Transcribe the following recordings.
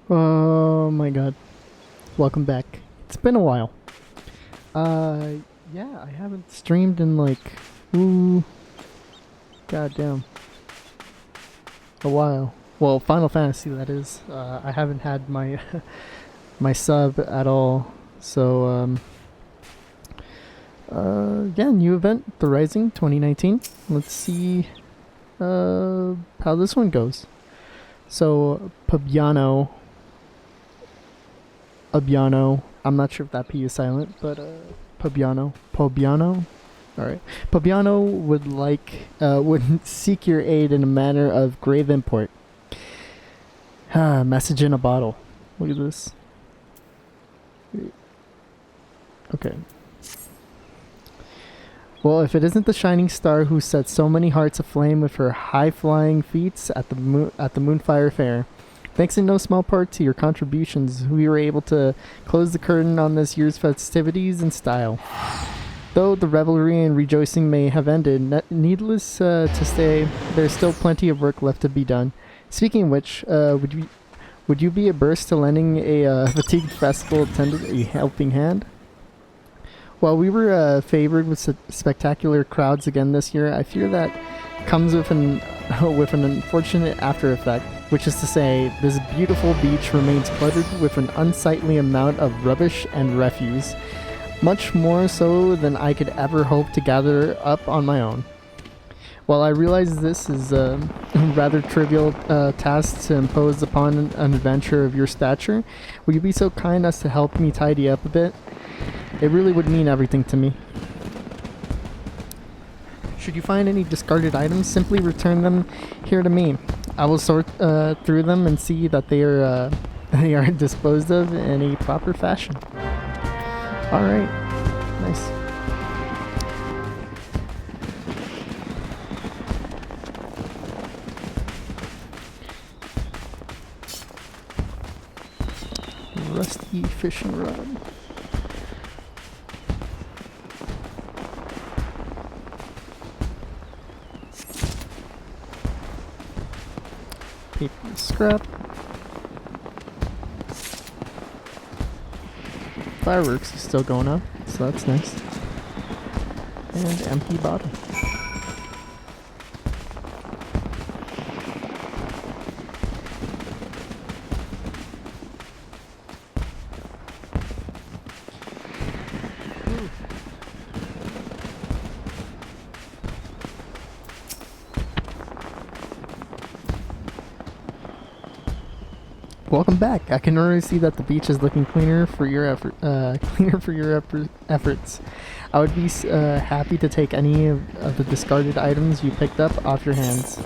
Oh my god. Welcome back. It's been a while. Yeah, I haven't streamed in like, ooh, goddamn, a while. Well, Final Fantasy, that is. I haven't had my my sub at all. So, yeah, new event, The Rising 2019. Let's see, how this one goes. So, Pabiano. I'm not sure if that P is silent, but Pobiano. All right. Pabiano would seek your aid in a matter of grave import. Message in a bottle. Look at this. Okay. Well, if it isn't the shining star who set so many hearts aflame with her high-flying feats at the Moonfire Fair, thanks in no small part to your contributions, we were able to close the curtain on this year's festivities in style. Though the revelry and rejoicing may have ended, needless to say, there's still plenty of work left to be done. Speaking of which, would you be averse to lending a fatigued festival attendant a helping hand? While we were favored with spectacular crowds again this year, I fear that comes with an unfortunate after effect, which is to say, this beautiful beach remains cluttered with an unsightly amount of rubbish and refuse, much more so than I could ever hope to gather up on my own. While I realize this is a rather trivial task to impose upon an adventurer of your stature, will you be so kind as to help me tidy up a bit? It really would mean everything to me. Should you find any discarded items, simply return them here to me. I will sort through them and see that they are disposed of in a proper fashion. Alright. Nice. Rusty fishing rod. Paper and scrap. Fireworks is still going up, so that's nice. And empty bottle. Welcome back. I can already see that the beach is looking cleaner for your efforts. I would be happy to take any of the discarded items you picked up off your hands.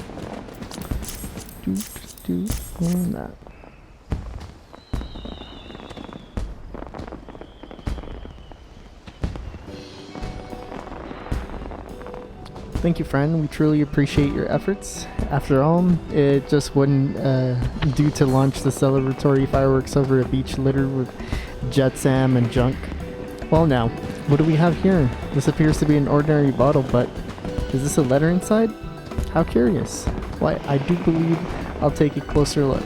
And that. Thank you, friend. We truly appreciate your efforts. After all, it just wouldn't do to launch the celebratory fireworks over a beach littered with jetsam and junk. Well now, what do we have here? This appears to be an ordinary bottle, but is this a letter inside? How curious. Why, I do believe I'll take a closer look.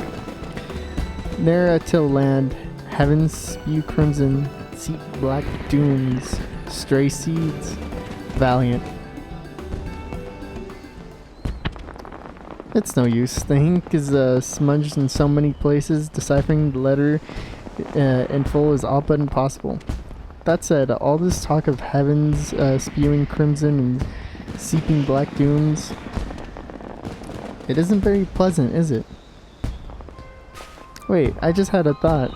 There till land, heavens spew crimson, seep black dunes, stray seeds, valiant. It's no use. The ink is smudged in so many places, deciphering the letter in full is all but impossible. That said, all this talk of heavens spewing crimson and seeping black dunes, it isn't very pleasant, is it? Wait, I just had a thought.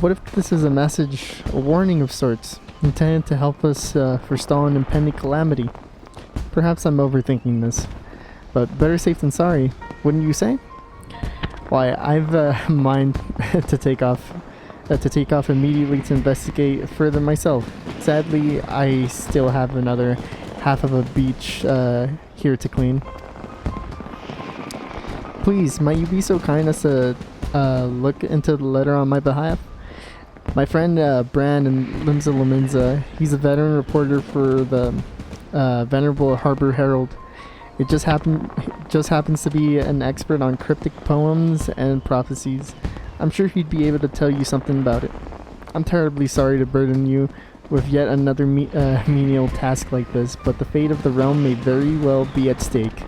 What if this is a message, a warning of sorts, intended to help us forestall an impending calamity? Perhaps I'm overthinking this. But better safe than sorry, wouldn't you say? Why, I've mind to take off immediately to investigate further myself. Sadly, I still have another half of a beach here to clean. Please, might you be so kind as to look into the letter on my behalf? My friend Brandon Limza, he's a veteran reporter for the Venerable Harbor Herald. It just happens to be an expert on cryptic poems and prophecies. I'm sure he'd be able to tell you something about it. I'm terribly sorry to burden you with yet another menial task like this, but the fate of the realm may very well be at stake.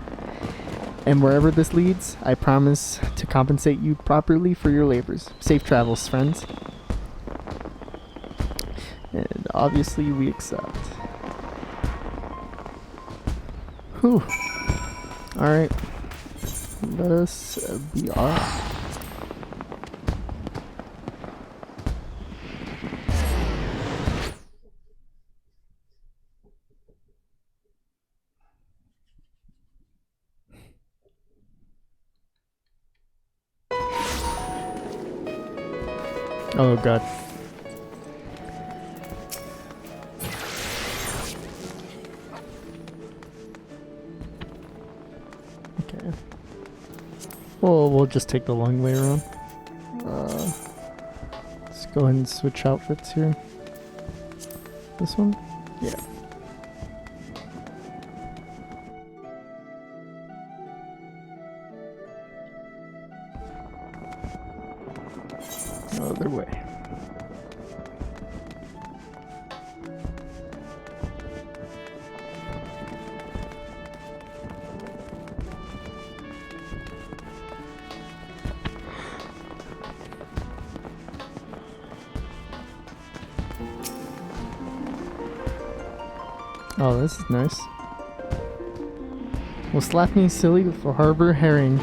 And wherever this leads, I promise to compensate you properly for your labors. Safe travels, friends. And obviously we accept. Whew. Alright. Let us be off. Oh god. Okay. Well, we'll just take the long way around. Let's go ahead and switch outfits here. This one? Yeah. Other way. Oh, this is nice. Well, slap me silly for harbor herring.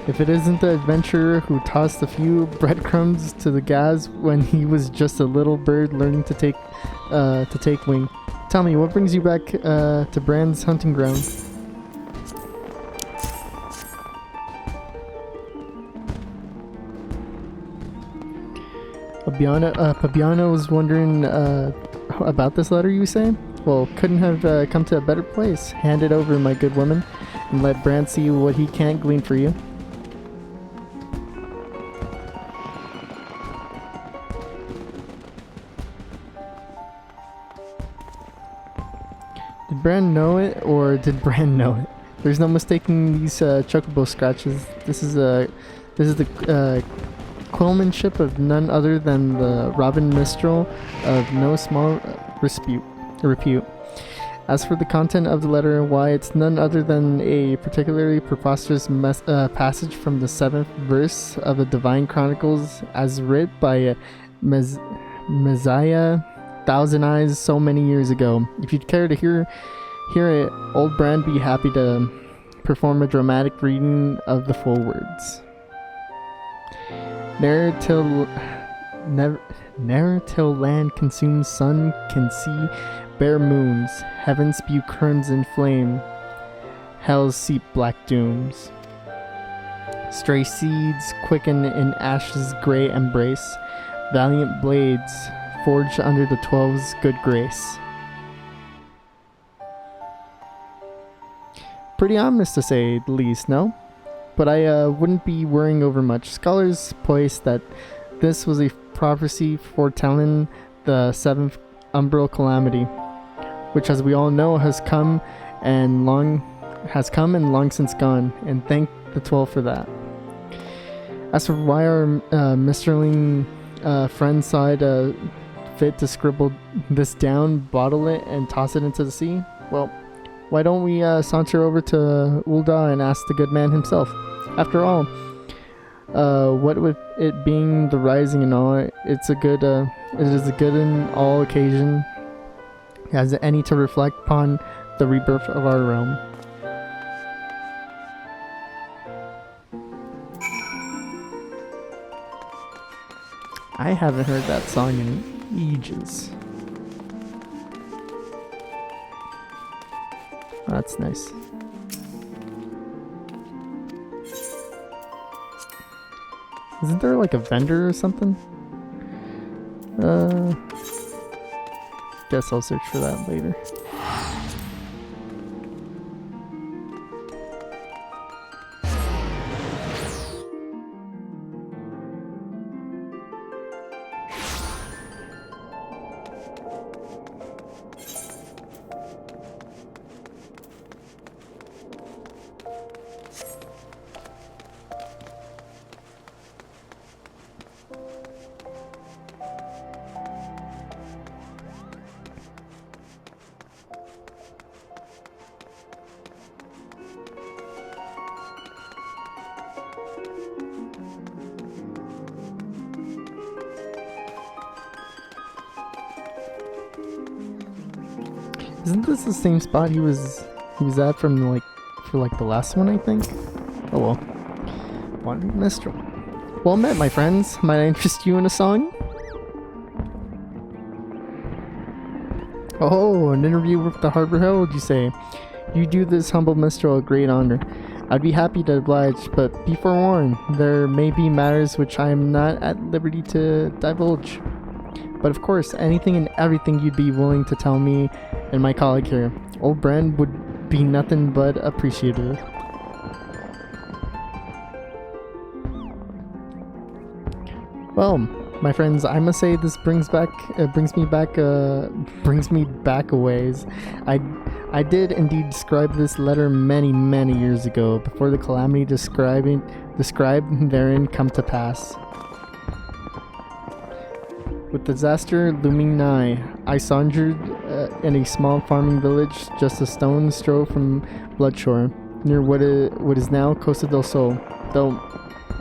If it isn't the adventurer who tossed a few breadcrumbs to the Gaz when he was just a little bird learning to take wing. Tell me, what brings you back to Bran's hunting ground? Pabiana was wondering about this letter you say? Well, couldn't have come to a better place. Hand it over, my good woman, and let Bran see what he can't glean for you. Did Bran know it, or did Bran know it? There's no mistaking these chocobo scratches. This is the quillmanship of none other than the Robin Mistral of no small repute. As for the content of the letter, why, it's none other than a particularly preposterous passage from the 7th verse of the Divine Chronicles as writ by Messiah Thousand Eyes so many years ago. If you'd care to hear it, old Bran be happy to perform a dramatic reading of the full words. Ne'er till land consumes sun can see bare moons, heaven spew crimson flame, hell's seep black dooms. Stray seeds quicken in ashes grey embrace, valiant blades forged under the 12's good grace. Pretty ominous to say the least, no? But I wouldn't be worrying over much. Scholars place that this was a prophecy foretelling the 7th umbral calamity, which, as we all know, has come and long since gone, and thank the 12 for that. As for why our Misterling friends saw it fit to scribble this down, bottle it, and toss it into the sea, well, why don't we saunter over to Ul'dah and ask the good man himself? After all, what with it being the rising and all, it is a good in all occasion as any to reflect upon the rebirth of our realm. I haven't heard that song in ages. Oh, that's nice. Isn't there like a vendor or something? Guess I'll search for that later. Isn't this the same spot he was at from like for the last one, I think? Oh well. One Mistral. Well met, my friends. Might I interest you in a song? Oh, an interview with the Harbor Herald, you say? You do this humble minstrel a great honor. I'd be happy to oblige, but be forewarned, there may be matters which I am not at liberty to divulge. But of course, anything and everything you'd be willing to tell me and my colleague here, old Brand, would be nothing but appreciative. Well, my friends, I must say this brings me back a ways. I did indeed describe this letter many years ago, before the calamity described therein come to pass. With disaster looming nigh, I sauntered in a small farming village just a stone's throw from Bloodshore, near what is now Costa del Sol, though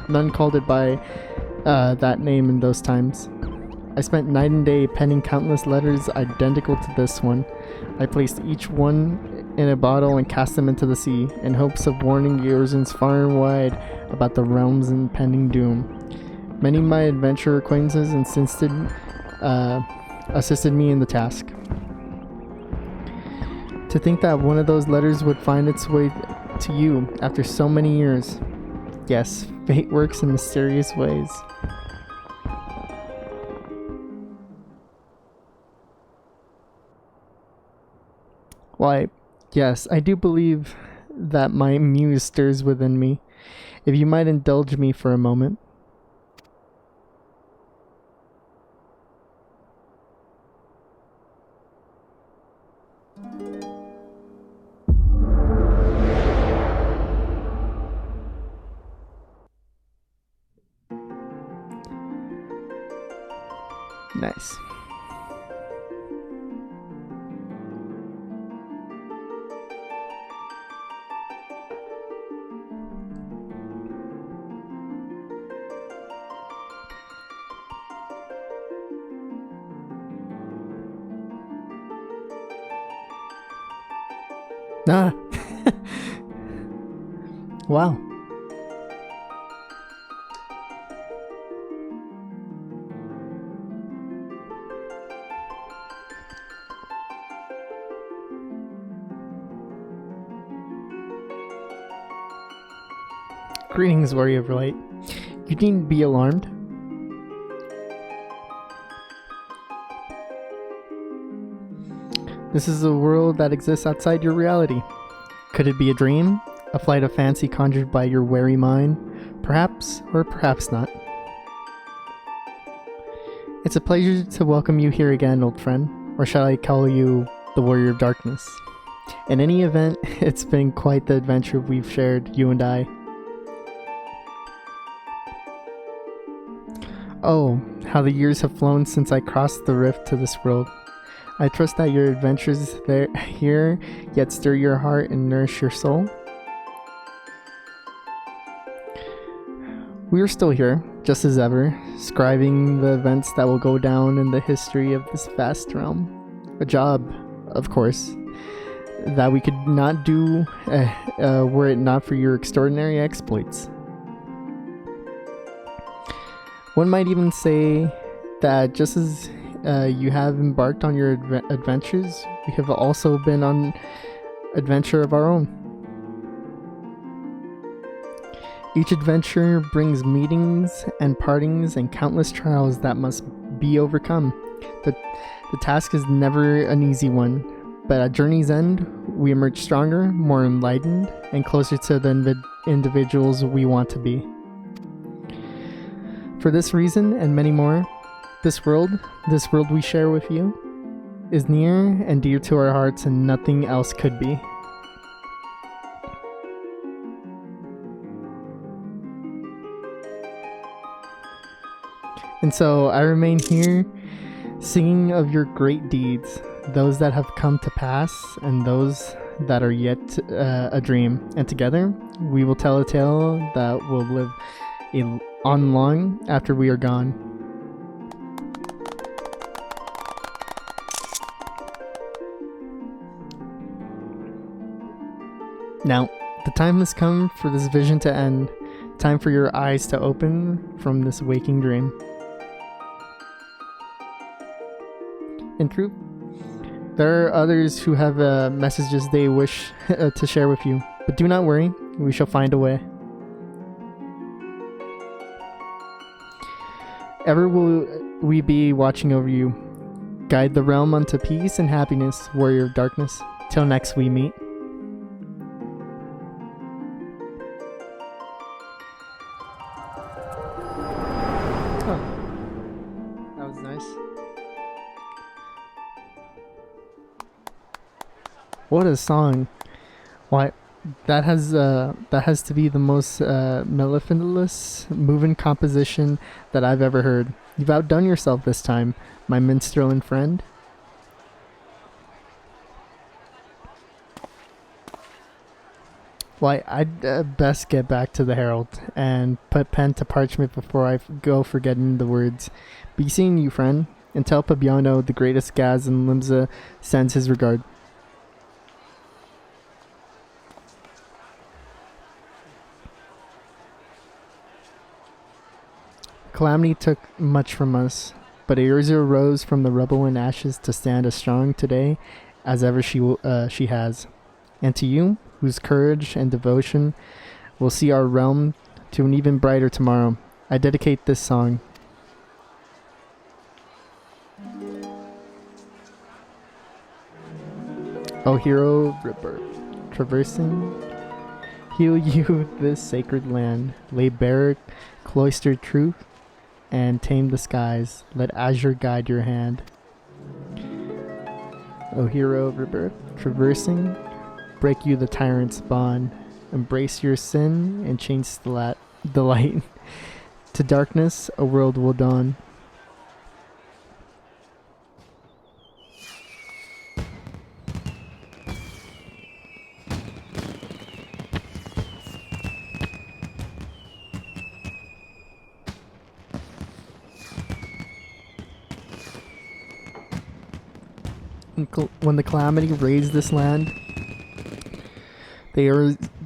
none called it by that name in those times. I spent night and day penning countless letters identical to this one. I placed each one in a bottle and cast them into the sea, in hopes of warning Yorsons far and wide about the realm's impending doom. Many of my adventure acquaintances assisted me in the task. To think that one of those letters would find its way to you after so many years. Yes, fate works in mysterious ways. Why, yes, I do believe that my muse stirs within me. If you might indulge me for a moment. Nice. Ah. Wow. Greetings, Warrior of Light. You needn't be alarmed. This is a world that exists outside your reality. Could it be a dream? A flight of fancy conjured by your wary mind? Perhaps, or perhaps not. It's a pleasure to welcome you here again, old friend. Or shall I call you the Warrior of Darkness? In any event, it's been quite the adventure we've shared, you and I. Oh, how the years have flown since I crossed the rift to this world. I trust that your adventures here yet stir your heart and nourish your soul. We are still here, just as ever, scribing the events that will go down in the history of this vast realm. A job, of course, that we could not do were it not for your extraordinary exploits. One might even say that just as you have embarked on your adventures, we have also been on adventure of our own. Each adventure brings meetings and partings and countless trials that must be overcome. The task is never an easy one, but at journey's end, we emerge stronger, more enlightened, and closer to the individuals we want to be. For this reason and many more, this world we share with you, is near and dear to our hearts, and nothing else could be. And so I remain here, singing of your great deeds, those that have come to pass, and those that are yet a dream. And together, we will tell a tale that will live on long after we are gone. Now, the time has come for this vision to end. Time for your eyes to open from this waking dream. In truth, there are others who have messages they wish to share with you, but do not worry, we shall find a way. Ever will we be watching over you. Guide the realm unto peace and happiness, warrior of darkness. Till next we meet. Oh, that was nice. What a song! Why, that has to be the most mellifluous, moving composition that I've ever heard. You've outdone yourself this time, my minstrel and friend. Why, I'd best get back to the Herald and put pen to parchment before I go forgetting the words. Be seeing you, friend, and tell Pabiano the greatest Gaz in Limsa sends his regard. Calamity took much from us, but Eorzea rose from the rubble and ashes to stand as strong today as ever she has. And to you, whose courage and devotion will see our realm to an even brighter tomorrow, I dedicate this song. O hero of rebirth, traversing, heal you this sacred land, lay bare cloistered truth, and tame the skies. Let azure guide your hand. O hero of rebirth, traversing, break you the tyrant's bond, embrace your sin and change the light. To darkness, a world will dawn. When the calamity raised this land, the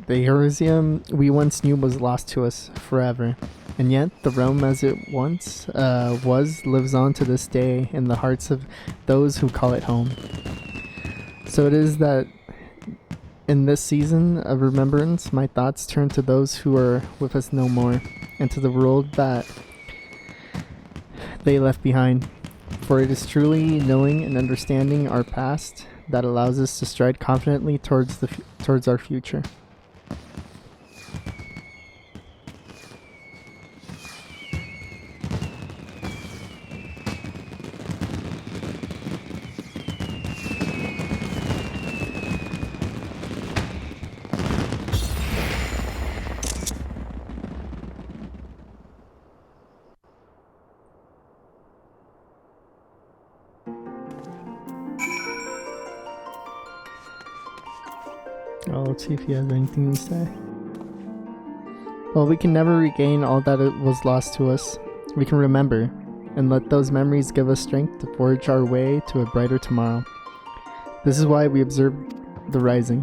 Eorzea we once knew was lost to us forever. And yet, the realm as it once was lives on to this day in the hearts of those who call it home. So it is that in this season of remembrance, my thoughts turn to those who are with us no more, and to the world that they left behind. For it is truly knowing and understanding our past that allows us to stride confidently towards our future. Oh, let's see if he has anything to say. Well, we can never regain all that it was lost to us. We can remember, and let those memories give us strength to forge our way to a brighter tomorrow. This is why we observe the rising.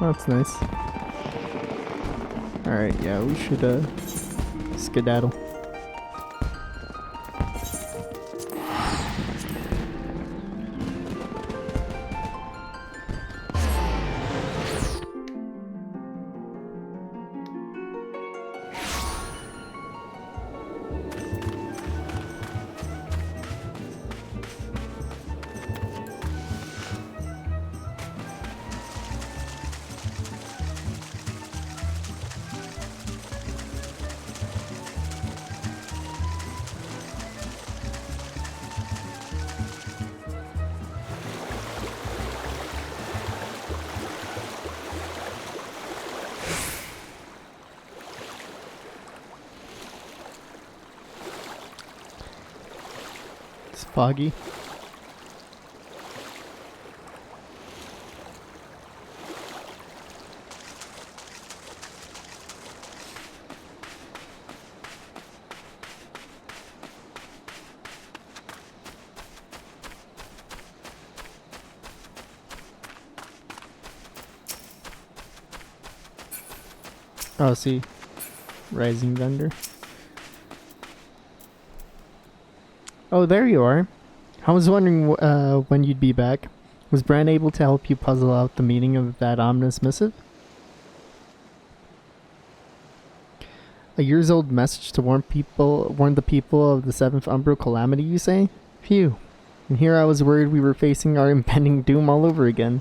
Oh, that's nice. Alright, yeah, we should skedaddle. It's foggy. Oh, see. Rising vendor. Oh, there you are. I was wondering when you'd be back. Was Bran able to help you puzzle out the meaning of that ominous missive? A years old message to warn the people of the seventh Umbral calamity, you say? Phew. And here I was worried we were facing our impending doom all over again.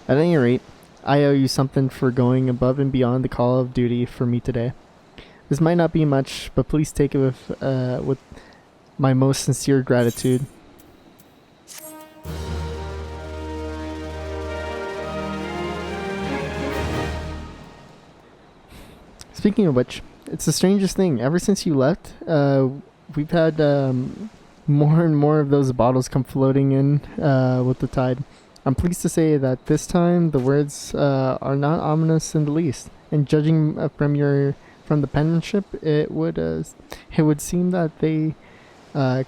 At any rate, I owe you something for going above and beyond the call of duty for me today. This might not be much, but please take it with my most sincere gratitude. Speaking of which, it's the strangest thing. Ever since you left, we've had more and more of those bottles come floating in with the tide. I'm pleased to say that this time the words are not ominous in the least. And judging from the penmanship, it would seem that they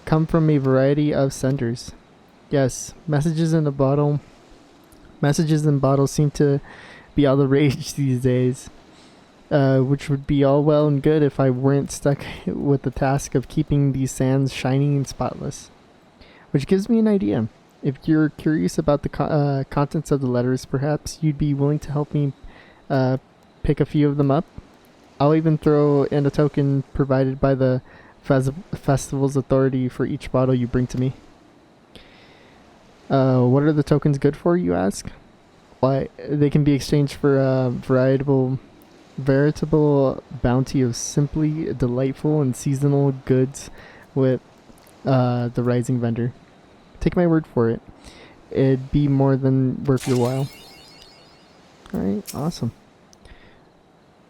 come from a variety of senders. Yes, messages in bottles seem to be all the rage these days. Which would be all well and good if I weren't stuck with the task of keeping these sands shining and spotless. Which gives me an idea. If you're curious about the contents of the letters, perhaps you'd be willing to help me pick a few of them up. I'll even throw in a token provided by the festival's authority for each bottle you bring to me. What are the tokens good for, you ask? Why, they can be exchanged for a veritable bounty of simply delightful and seasonal goods with the rising vendor. Take my word for it. It'd be more than worth your while. Alright, awesome.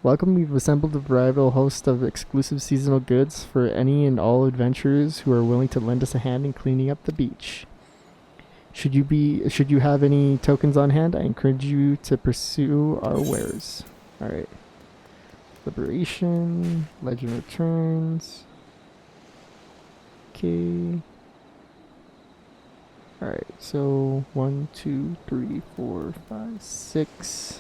Welcome, we've assembled a varietal host of exclusive seasonal goods for any and all adventurers who are willing to lend us a hand in cleaning up the beach. Should you have any tokens on hand, I encourage you to pursue our wares. Alright. Liberation, Legend Returns. Okay. Alright, so 1, 2, 3, 4, 5, 6.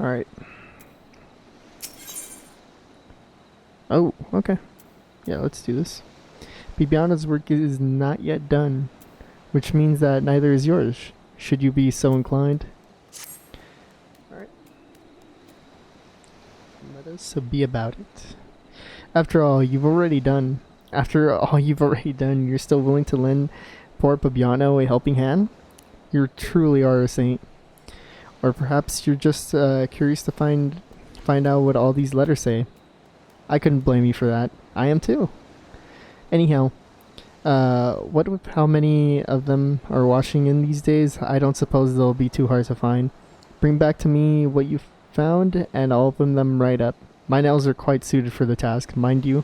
Alright. Oh, okay. Yeah, let's do this. Bibiana's work is not yet done, which means that neither is yours, should you be so inclined. Alright. Let us be about it. After all you've already done, you're still willing to lend poor Bibiana a helping hand? You truly are a saint. Or perhaps you're just curious to find out what all these letters say. I couldn't blame you for that. I am too. Anyhow, what with how many of them are washing in these days, I don't suppose they'll be too hard to find. Bring back to me what you found, and I'll open them right up. My nails are quite suited for the task, mind you.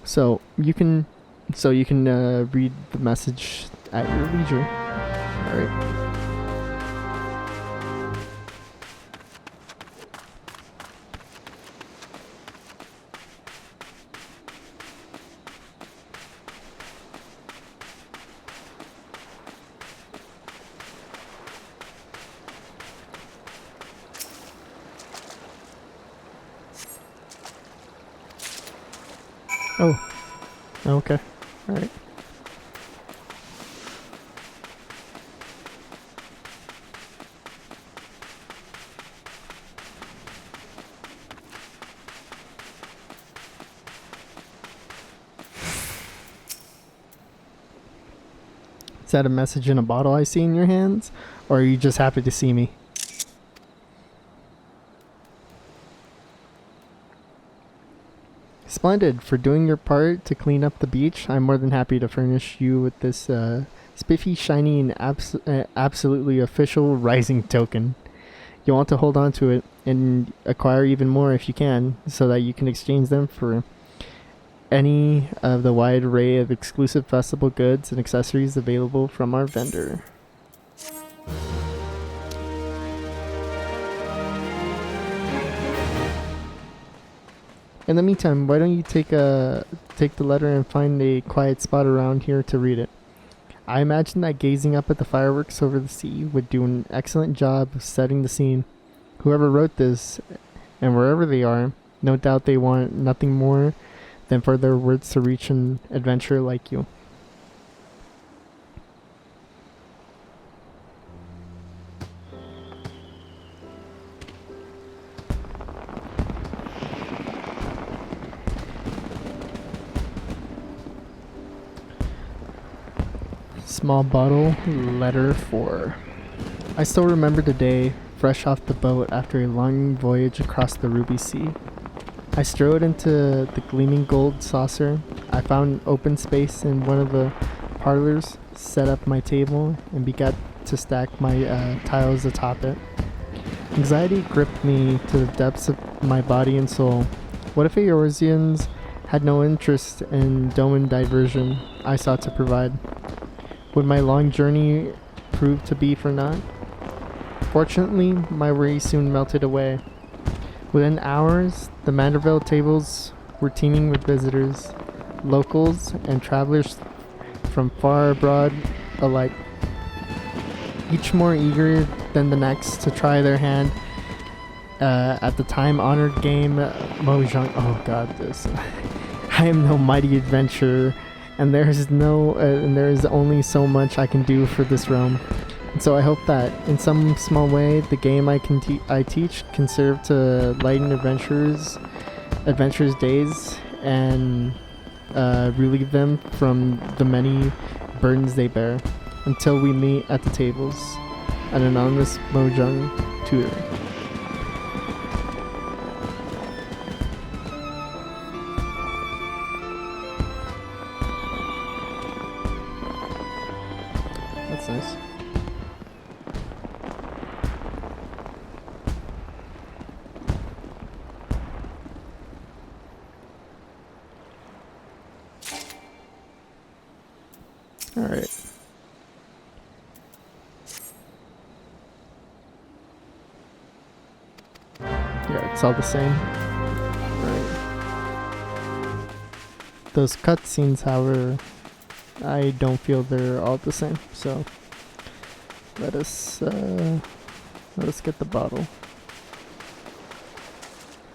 So you can read the message at your leisure. Alright. Oh, okay. Alright. Is that a message in a bottle I see in your hands? Or are you just happy to see me? Splendid. For doing your part to clean up the beach, I'm more than happy to furnish you with this spiffy, shiny, and absolutely official rising token. You'll want to hold on to it and acquire even more if you can, so that you can exchange them for any of the wide array of exclusive festival goods and accessories available from our vendor. In the meantime, why don't you take the letter and find a quiet spot around here to read it? I imagine that gazing up at the fireworks over the sea would do an excellent job of setting the scene. Whoever wrote this, and wherever they are, no doubt they want nothing more than for their words to reach an adventurer like you. Small bottle, letter 4. I still remember the day, fresh off the boat after a long voyage across the ruby sea. I strode into the gleaming gold saucer. I found an open space in one of the parlors, set up my table, and began to stack my tiles atop it. Anxiety gripped me to the depths of my body and soul. What if Eorzeans had no interest in dome diversion I sought to provide? Would my long journey prove to be for naught? Fortunately, my worry soon melted away. Within hours, the Manderville tables were teeming with visitors, locals, and travelers from far abroad alike, each more eager than the next to try their hand at the time-honored game Mojang. Oh god, this. I am no mighty adventurer, and there is only so much I can do for this realm. And so I hope that, in some small way, the game I teach can serve to lighten adventurers' days and relieve them from the many burdens they bear. Until we meet at the tables, an anonymous Mojang tutor. That's nice. Alright. Yeah, it's all the same. Right. Those cutscenes, however, I don't feel they're all the same. So let us get the bottle.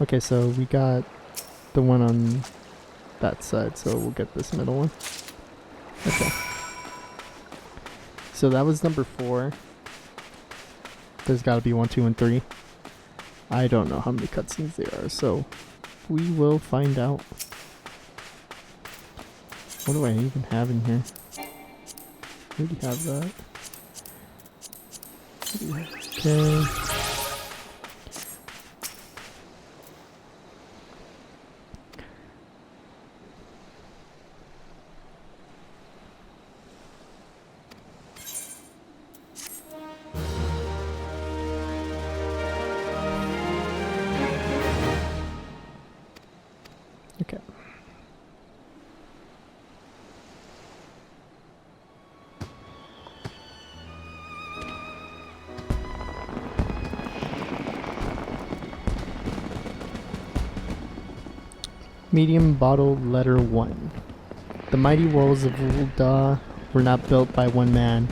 Okay, so we got the one on that side, so we'll get this middle one. Okay. So that was number 4. There's got to be 1, 2, and 3. I don't know how many cutscenes there are, so we will find out. What do I even have in here? I already have that. Okay. Okay. Medium bottle letter 1. The mighty walls of Ul'dah were not built by one man.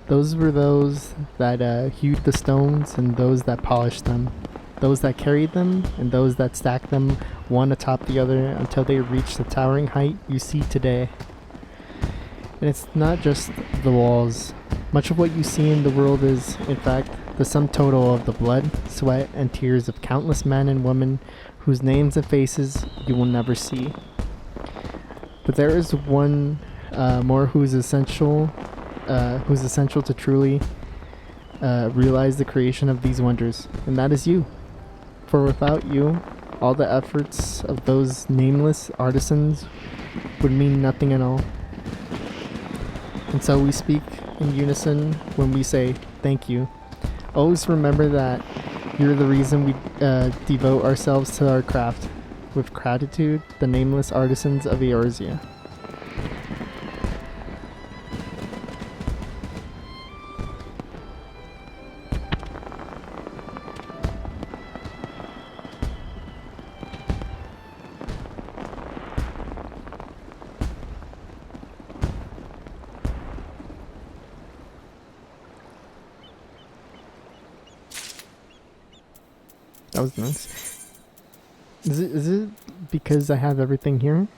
Those were those that hewed the stones and those that polished them. Those that carried them and those that stacked them one atop the other until they reached the towering height you see today. And it's not just the walls. Much of what you see in the world is, in fact, the sum total of the blood, sweat, and tears of countless men and women whose names and faces you will never see. But there is one more who's essential to truly realize the creation of these wonders, and that is you. For without you, all the efforts of those nameless artisans would mean nothing at all. And so we speak in unison when we say thank you. Always remember that you're the reason we devote ourselves to our craft. With gratitude, the nameless artisans of Eorzea. That was nice. Is it because I have everything here?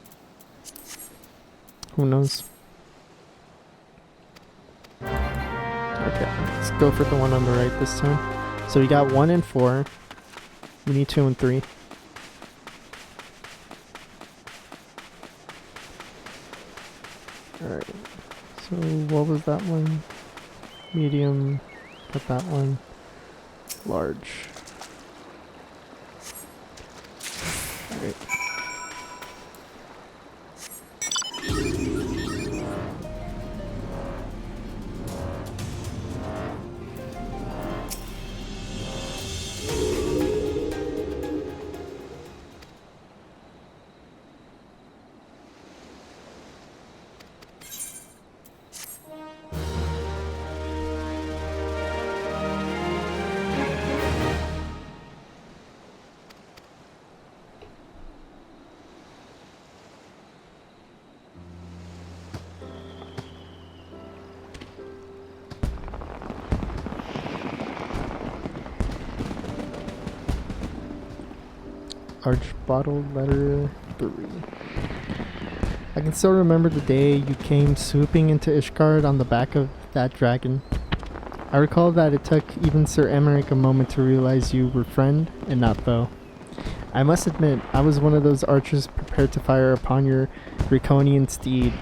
Who knows? Okay, let's go for the one on the right this time. So we got 1 and 4. We need 2 and 3. Alright. So what was that one? Medium. Got that one. Large. Alright. Large bottle letter 3. I can still remember the day you came swooping into Ishgard on the back of that dragon. I recall that it took even Sir Emmerich a moment to realize you were friend and not foe. I must admit, I was one of those archers prepared to fire upon your Draconian steed.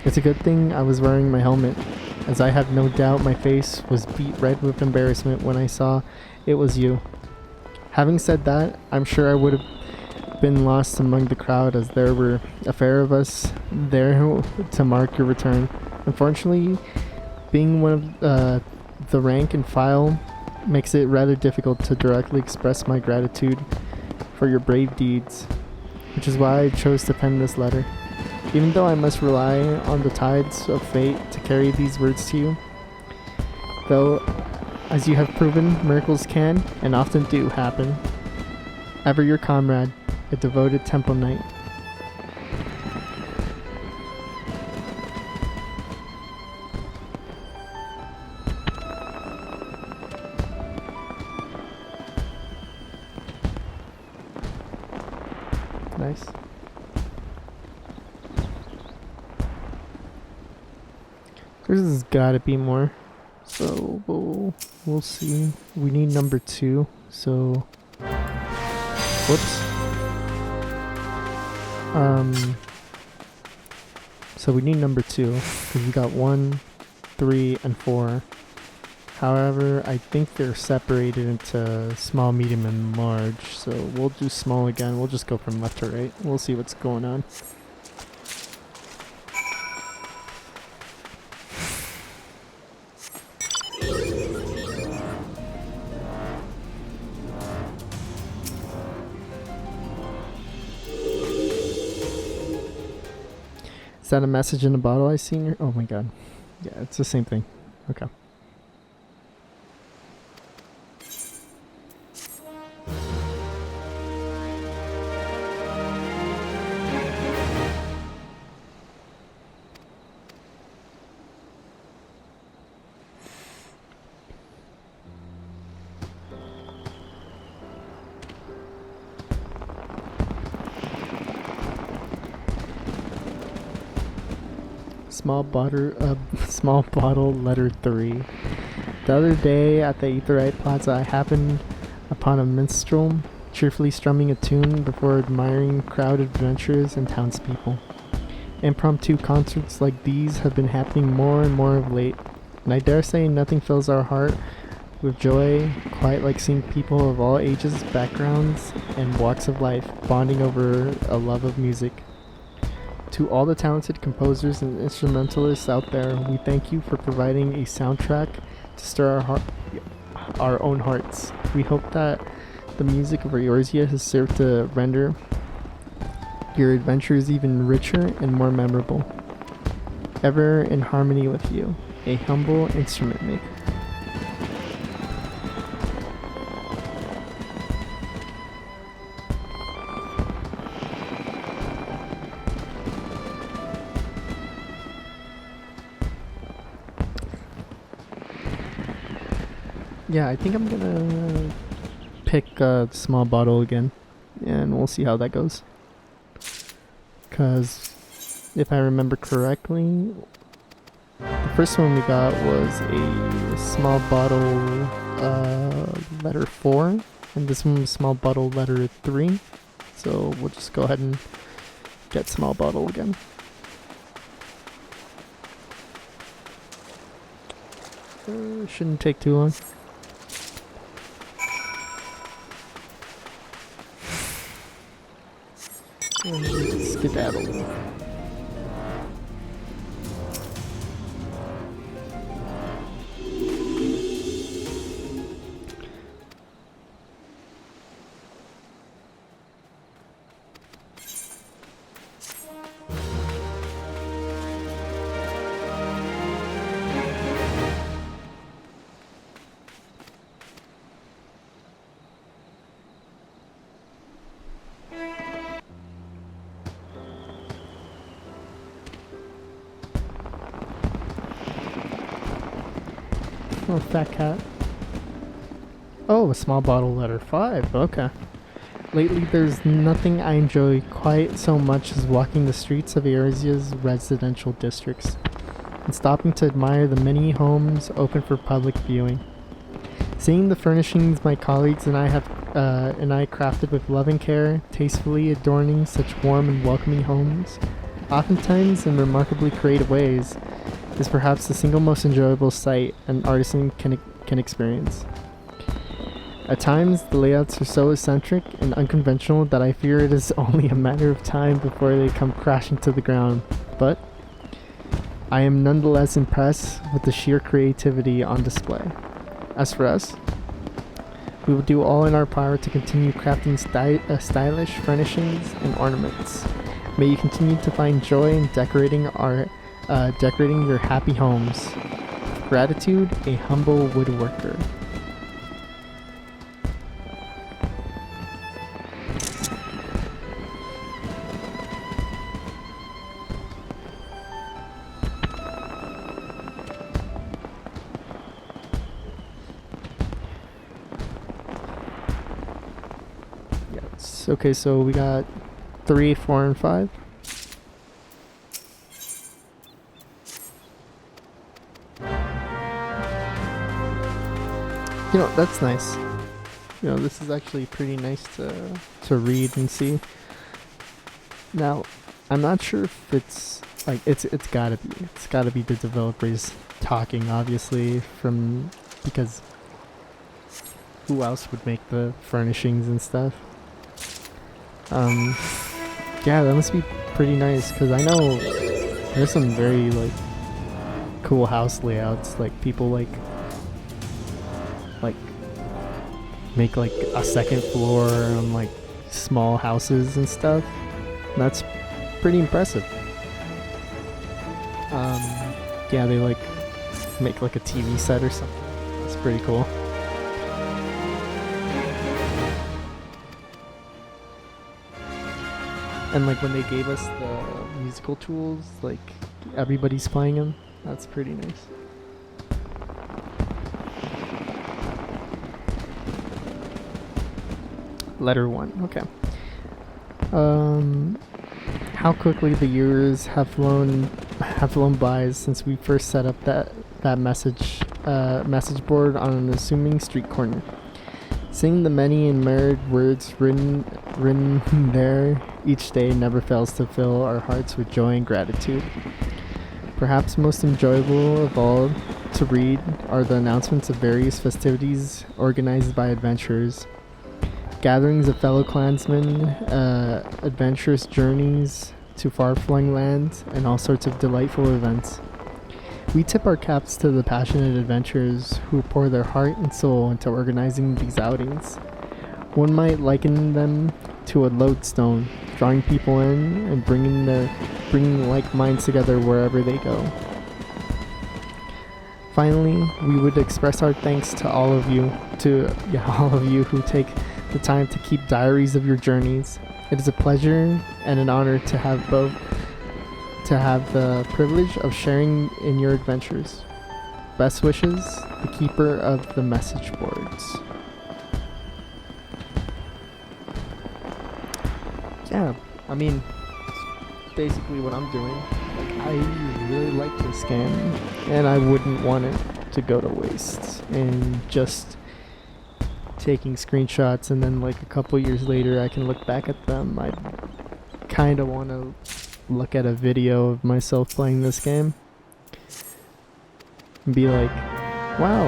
It's a good thing I was wearing my helmet, as I have no doubt my face was beet red with embarrassment when I saw it was you. Having said that, I'm sure I would have been lost among the crowd, as there were a fair of us there to mark your return. Unfortunately, being one of the rank and file makes it rather difficult to directly express my gratitude for your brave deeds, which is why I chose to pen this letter. Even though I must rely on the tides of fate to carry these words to you, though, as you have proven, miracles can and often do happen. Ever your comrade, a devoted temple knight. Nice. There's gotta be more. So we'll see. We need number 2. So whoops. So we need number 2 because we got 1, 3, and 4. However, I think they're separated into small, medium, and large. So we'll do small again. We'll just go from left to right. We'll see what's going on. Is that a message in a bottle I seen here? Oh my god. Yeah, it's the same thing. Okay. Small bottle letter 3. The other day at the Aetherite Plaza, I happened upon a minstrel cheerfully strumming a tune before admiring crowded adventurers and townspeople. Impromptu concerts like these have been happening more and more of late, and I dare say nothing fills our heart with joy quite like seeing people of all ages, backgrounds, and walks of life bonding over a love of music. To all the talented composers and instrumentalists out there, we thank you for providing a soundtrack to stir our own hearts. We hope that the music of Eorzea has served to render your adventures even richer and more memorable. Ever in harmony with you, a humble instrument maker. Yeah, I think I'm gonna pick the small bottle again, and we'll see how that goes. Because if I remember correctly, the first one we got was a small bottle letter 4, and this one was small bottle letter 3. So we'll just go ahead and get small bottle again. Shouldn't take too long. And skedaddle. Oh, fat cat. Oh, a small bottle letter 5. Okay. Lately, there's nothing I enjoy quite so much as walking the streets of Asia's residential districts and stopping to admire the many homes open for public viewing. Seeing the furnishings my colleagues and I have crafted with loving care, tastefully adorning such warm and welcoming homes, oftentimes in remarkably creative ways, is perhaps the single most enjoyable sight an artisan can experience. At times, the layouts are so eccentric and unconventional that I fear it is only a matter of time before they come crashing to the ground, but I am nonetheless impressed with the sheer creativity on display. As for us, we will do all in our power to continue crafting stylish furnishings and ornaments. May you continue to find joy in decorating your happy homes. Gratitude, a humble woodworker. Yes. Okay, so we got 3, 4, and 5. You know, that's nice. You know, this is actually pretty nice to read and see. Now, I'm not sure if it's like it's gotta be the developers talking, obviously, because who else would make the furnishings and stuff? Yeah, that must be pretty nice, because I know there's some very like cool house layouts, like people like make like a second floor on like small houses and stuff. That's pretty impressive. Yeah, they like make like a TV set or something. That's pretty cool. And like when they gave us the musical tools, like everybody's playing them. That's pretty nice. Letter 1, okay. How quickly the years have flown by since we first set up that message board on an assuming street corner. Seeing the many and myriad words written there each day never fails to fill our hearts with joy and gratitude. Perhaps most enjoyable of all to read are the announcements of various festivities organized by adventurers. Gatherings of fellow clansmen, adventurous journeys to far-flung lands, and all sorts of delightful events. We tip our caps to the passionate adventurers who pour their heart and soul into organizing these outings. One might liken them to a lodestone, drawing people in and bringing like minds together wherever they go. Finally, we would express our thanks to all of you who take the time to keep diaries of your journeys. It is a pleasure and an honor to have the privilege of sharing in your adventures. Best wishes, the keeper of the message boards. yeah, I mean, it's basically what I'm doing. Like, I really like this game, and I wouldn't want it to go to waste. And just taking screenshots, and then like a couple years later, I can look back at them. I kind of want to look at a video of myself playing this game and be like, wow,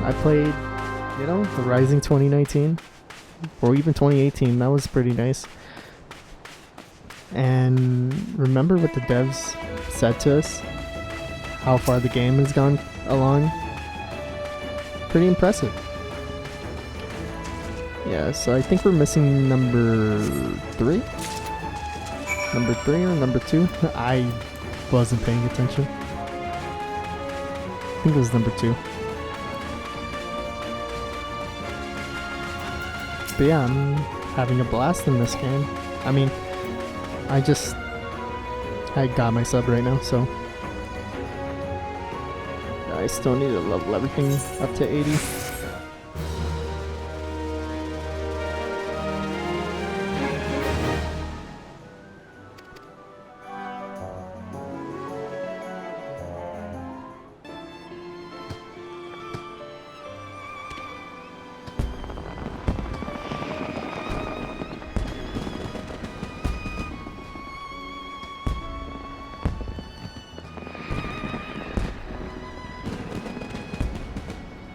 I played, the Rising 2019 or even 2018. That was pretty nice. And remember what the devs said to us, how far the game has gone along. Pretty impressive. Yeah, so I think we're missing number 3. Number 3 or number 2? I wasn't paying attention. I think it was number 2. But yeah, I'm having a blast in this game. I mean, I got my sub right now, so I still need to level everything up to 80.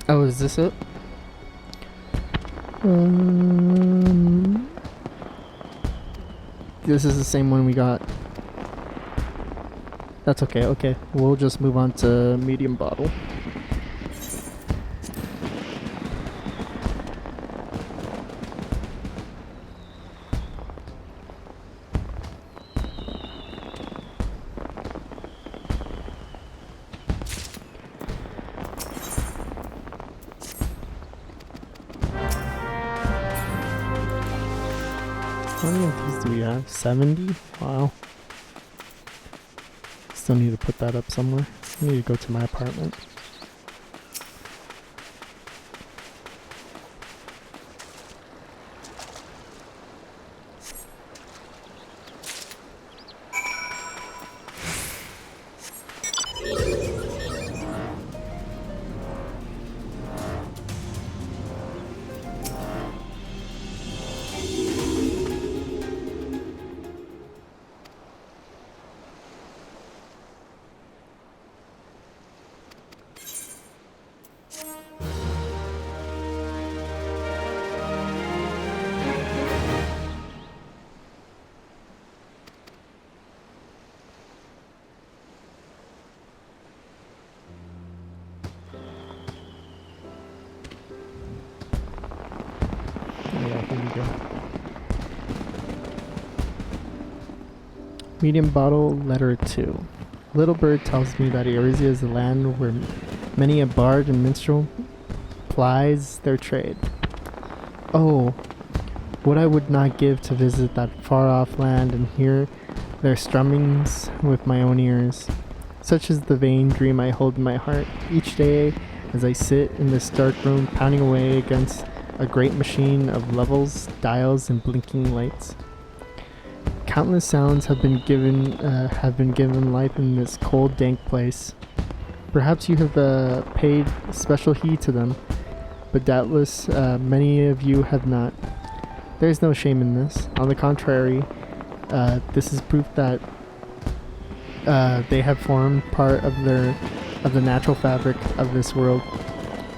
Oh, is this it? This is the same one we got. That's okay, okay. We'll just move on to medium bottle. How many of these do we have? 70? Wow. Still need to put that up somewhere. I need to go to my apartment. Yeah, here we go. Medium bottle, letter 2. Little bird tells me that Eorzea is the land where many a bard and minstrel plies their trade. Oh, what I would not give to visit that far-off land and hear their strummings with my own ears. Such is the vain dream I hold in my heart each day as I sit in this dark room pounding away against a great machine of levels, dials, and blinking lights. Countless sounds have been given life in this cold, dank place. Perhaps you have paid special heed to them, but doubtless many of you have not. There is no shame in this. On the contrary, this is proof that they have formed part of the natural fabric of this world.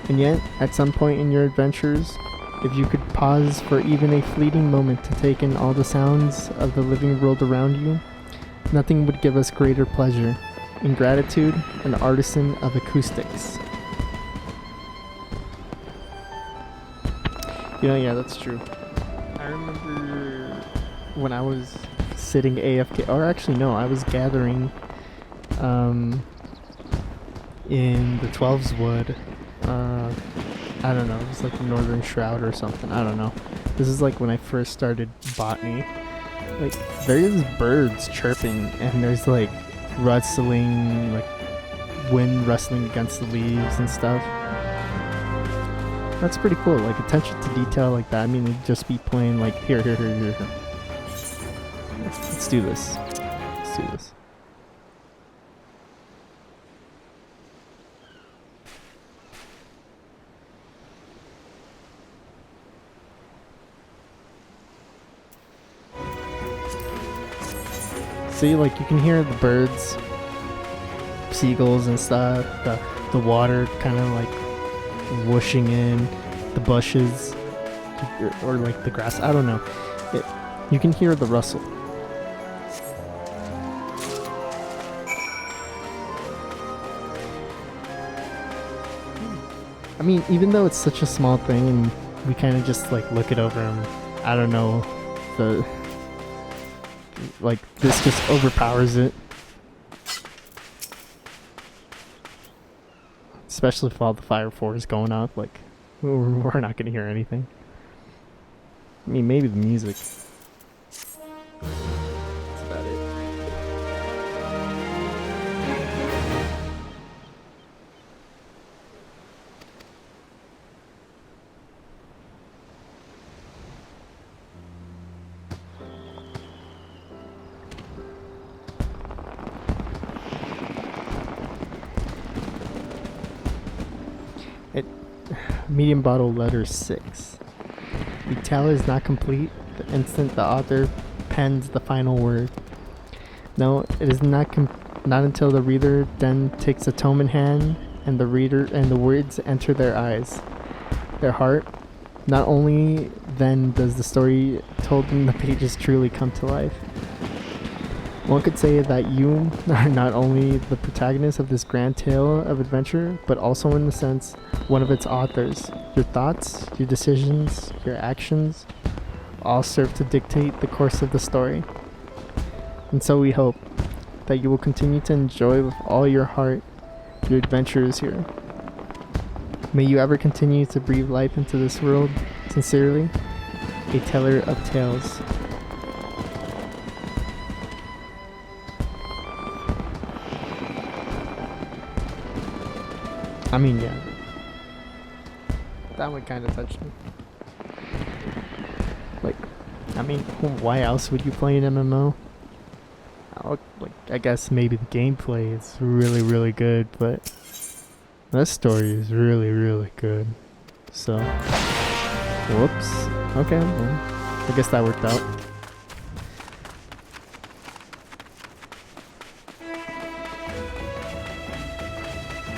And yet, at some point in your adventures, if you could pause for even a fleeting moment to take in all the sounds of the living world around you, nothing would give us greater pleasure. In gratitude, an artisan of acoustics. Yeah, that's true. I remember when I was sitting AFK, or actually no, I was gathering in the 12's wood. I don't know, it was like the Northern Shroud or something, I don't know. This is like when I first started botany. Like, there's birds chirping, and there's like rustling, like wind rustling against the leaves and stuff. That's pretty cool, like attention to detail like that. I mean, it'd just be plain like here. Let's do this. Let's do this. See, like, you can hear the birds, seagulls and stuff, the water kind of like whooshing in, the bushes, or like the grass, I don't know. You can hear the rustle. I mean, even though it's such a small thing and we kind of just like look it over and I don't know, like this just overpowers it. Especially if all the fire 4 is going up, like we're not gonna hear anything. I mean, maybe the music. That's about it. Medium bottle letter 6. The tale is not complete the instant the author pens the final word. No, it is not until the reader then takes a tome in hand and the words enter their eyes, their heart. Not only then does the story told in the pages truly come to life. One could say that you are not only the protagonist of this grand tale of adventure, but also in a sense, one of its authors. Your thoughts, your decisions, your actions, all serve to dictate the course of the story. And so we hope that you will continue to enjoy with all your heart your adventures here. May you ever continue to breathe life into this world. Sincerely, a teller of tales. I mean, yeah. That one kind of touched me. Like, I mean, why else would you play an MMO? I guess maybe the gameplay is really, really good, but this story is really, really good. So, whoops. Okay, well, I guess that worked out.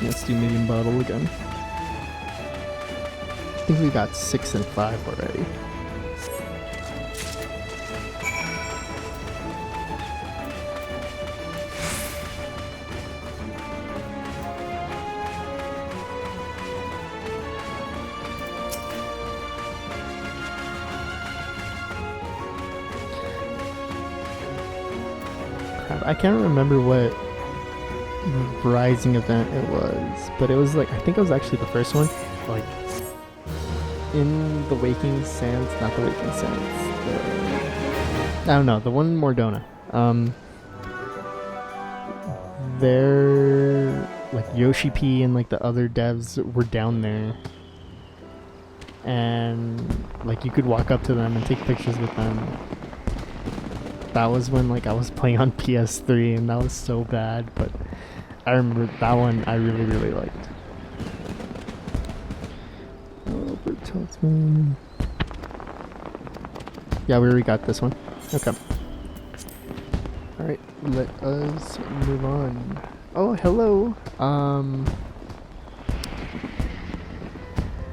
Let's do medium bottle again. I think we got 6 and 5 already. Crap, I can't remember what Rising event it was, but it was like, I think it was actually the first one, like in the Waking Sands, not the Waking Sands, I don't know, the one in Mordona. There, like Yoshi P and like the other devs were down there, and like you could walk up to them and take pictures with them. That was when like I was playing on PS3 and that was so bad, but I remember that one I really, really liked. Yeah, we already got this one. Okay. Alright, let us move on. Oh, hello.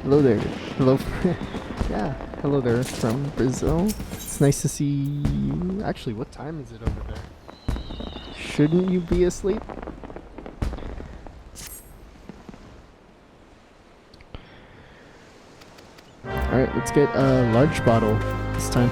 Hello there. Hello. Yeah, hello there from Brazil. It's nice to see you. Actually, what time is it over there? Shouldn't you be asleep? Alright, let's get a large bottle this time.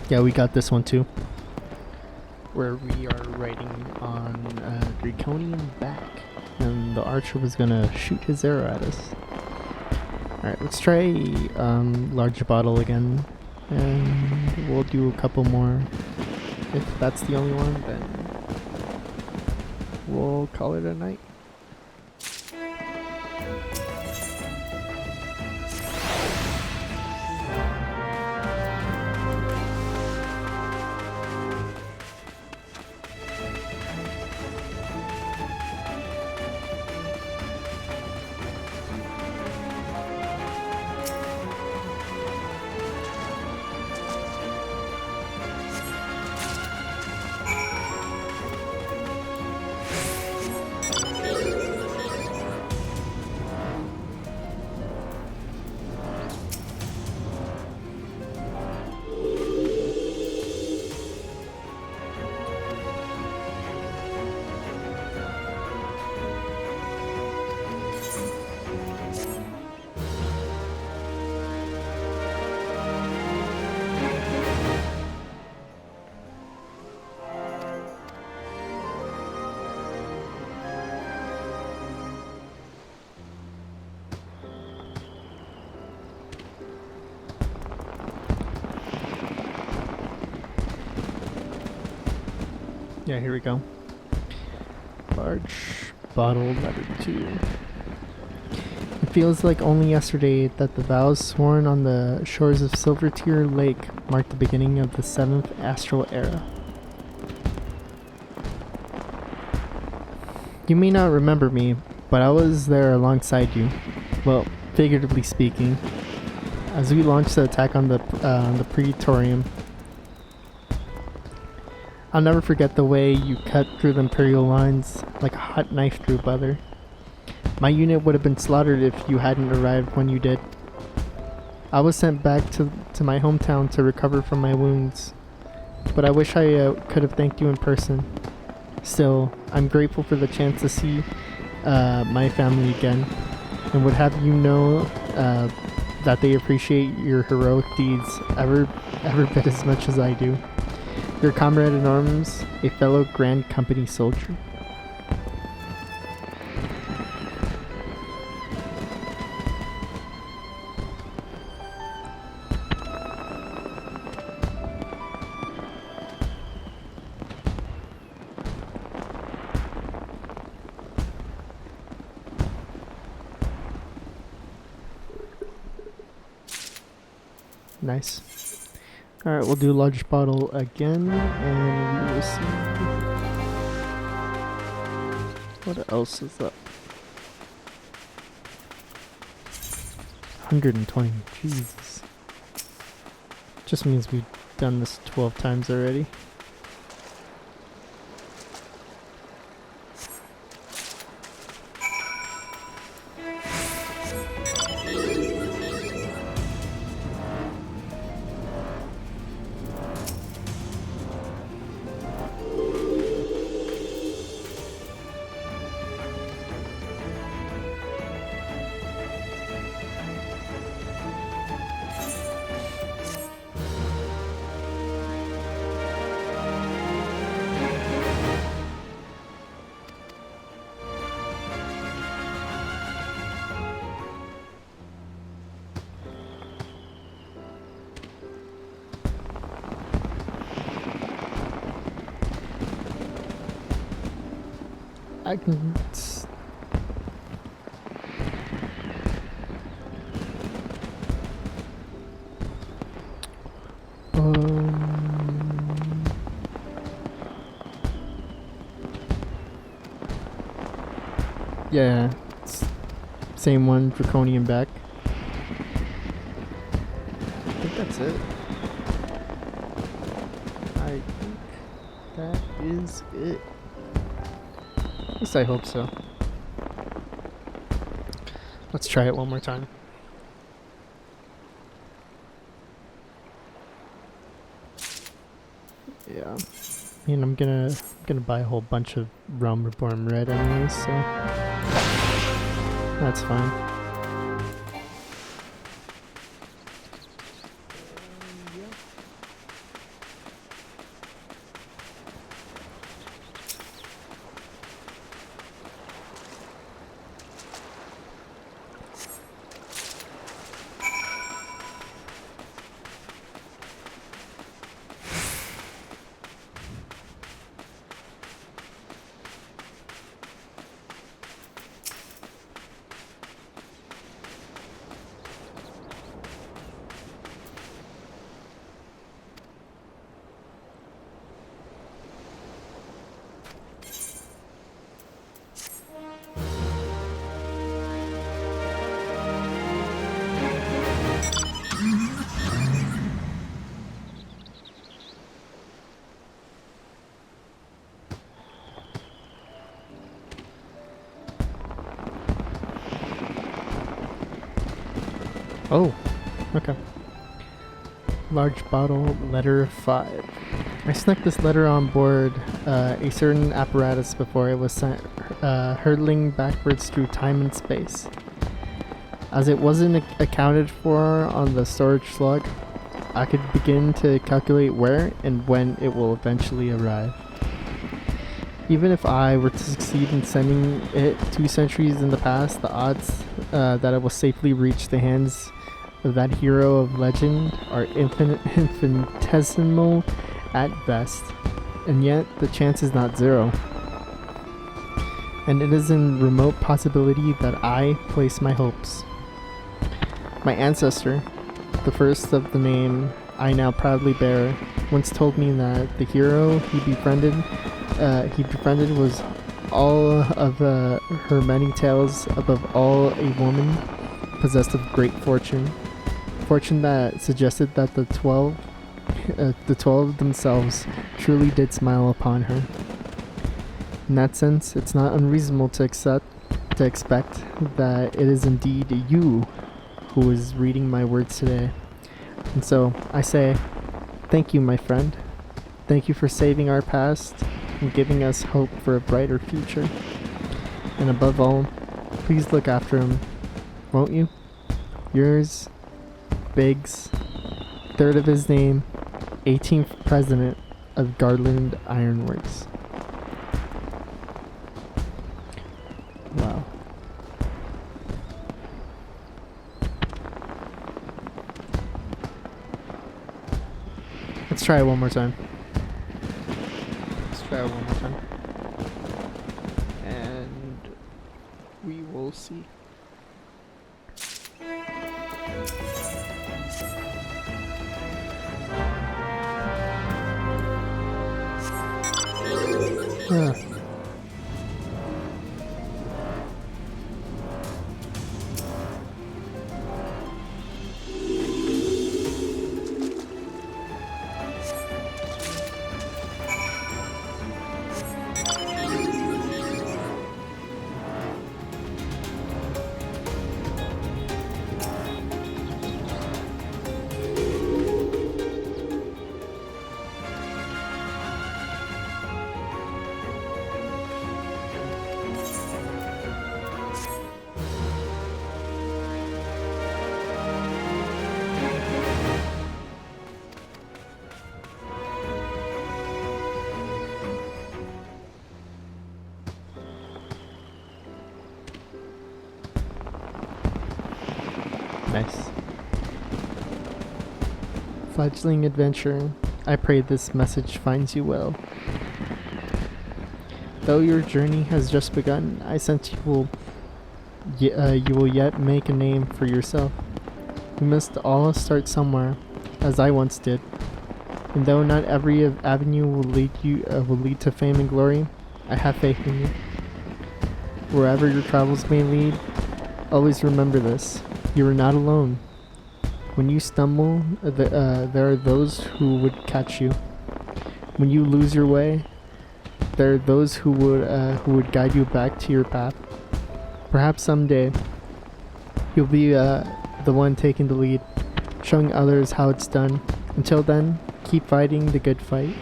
Yeah, we got this one too. Where we are riding on a draconian back, and the archer was gonna shoot his arrow at us. Alright, let's try large bottle again, and we'll do a couple more. If that's the only one, then we'll call it a night. Yeah, here we go. Large bottle letter 2. It feels like only yesterday that the vows sworn on the shores of Silver Tear Lake marked the beginning of the 7th astral era. You may not remember me, but I was there alongside you. Well, figuratively speaking, as we launched the attack on the Praetorium. I'll never forget the way you cut through the Imperial lines like a hot knife through butter. My unit would have been slaughtered if you hadn't arrived when you did. I was sent back to my hometown to recover from my wounds, but I wish I could have thanked you in person. Still, I'm grateful for the chance to see my family again, and would have you know that they appreciate your heroic deeds every bit as much as I do. Your comrade in arms, a fellow Grand Company soldier. Nice. Alright, we'll do large bottle again, and we will see. What else is up? 120, Jesus. Just means we've done this 12 times already. I can. Yeah, same one, draconian back. I think that's it. I think that is it. At least I hope so. Let's try it one more time. Yeah. I mean, I'm gonna buy a whole bunch of Realm Reborn Red anyways, so that's fine. Oh, okay. Large bottle, letter 5. I snuck this letter on board a certain apparatus before it was sent hurtling backwards through time and space. As it wasn't accounted for on the storage slug, I could begin to calculate where and when it will eventually arrive. Even if I were to succeed in sending it 2 centuries in the past, the odds that it will safely reach the hands of that hero of legend are infinitesimal at best, and yet the chance is not zero. And it is in remote possibility that I place my hopes. My ancestor, the first of the name I now proudly bear, once told me that the hero he befriended was all of her many tales above all a woman possessed of great fortune. Fortune that suggested that the 12 themselves truly did smile upon her. In that sense, it's not unreasonable to expect that it is indeed you who is reading my words today. And so, I say, thank you, my friend. Thank you for saving our past and giving us hope for a brighter future. And above all, please look after him, won't you? Yours, Biggs, third of his name, 18th president of Garland Ironworks. Wow. Let's try it one more time. And we will see. Huh. Nice. Fledgling adventurer, I pray this message finds you well. Though your journey has just begun, I sense you will yet make a name for yourself. We must all start somewhere, as I once did. And though not every avenue will lead to fame and glory, I have faith in you. Wherever your travels may lead, always remember this. You are not alone. When you stumble, there are those who would catch you. When you lose your way, there are those who would guide you back to your path. Perhaps someday, you'll be the one taking the lead, showing others how it's done. Until then, keep fighting the good fight,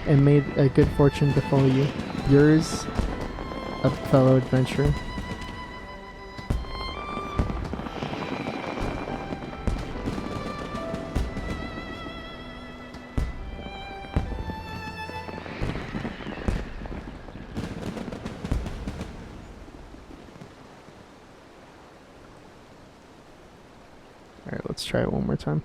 and may a good fortune befall you. Yours, a fellow adventurer. Alright, let's try it one more time.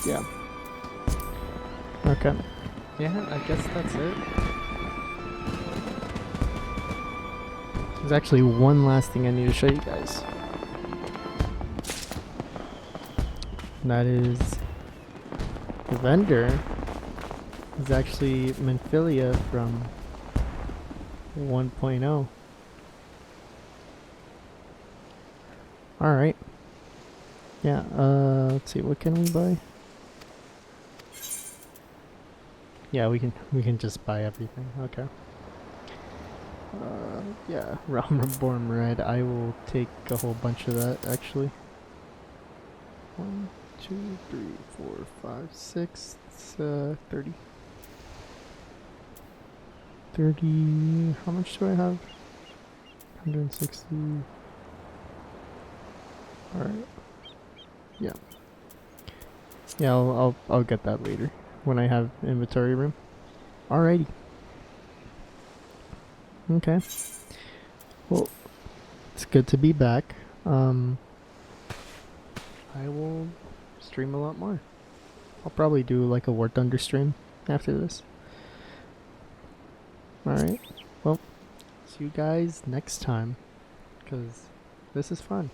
Yeah. Okay. Yeah, I guess that's it. There's actually one last thing I need to show you guys. And that is the vendor is actually Menphilia from 1.0. Alright. Yeah, let's see, what can we buy? Yeah, we can just buy everything. Okay. Yeah, Realm Reborn Red. I will take a whole bunch of that actually. 1, 2, 3, 4, 5, 6. It's 30. 30. How much do I have? 160. Alright. Yeah. Yeah, I'll get that later when I have inventory room. Alrighty. Okay. Well, it's good to be back. I will stream a lot more. I'll probably do like a War Thunder stream after this. Alright. Well, see you guys next time. Because this is fun.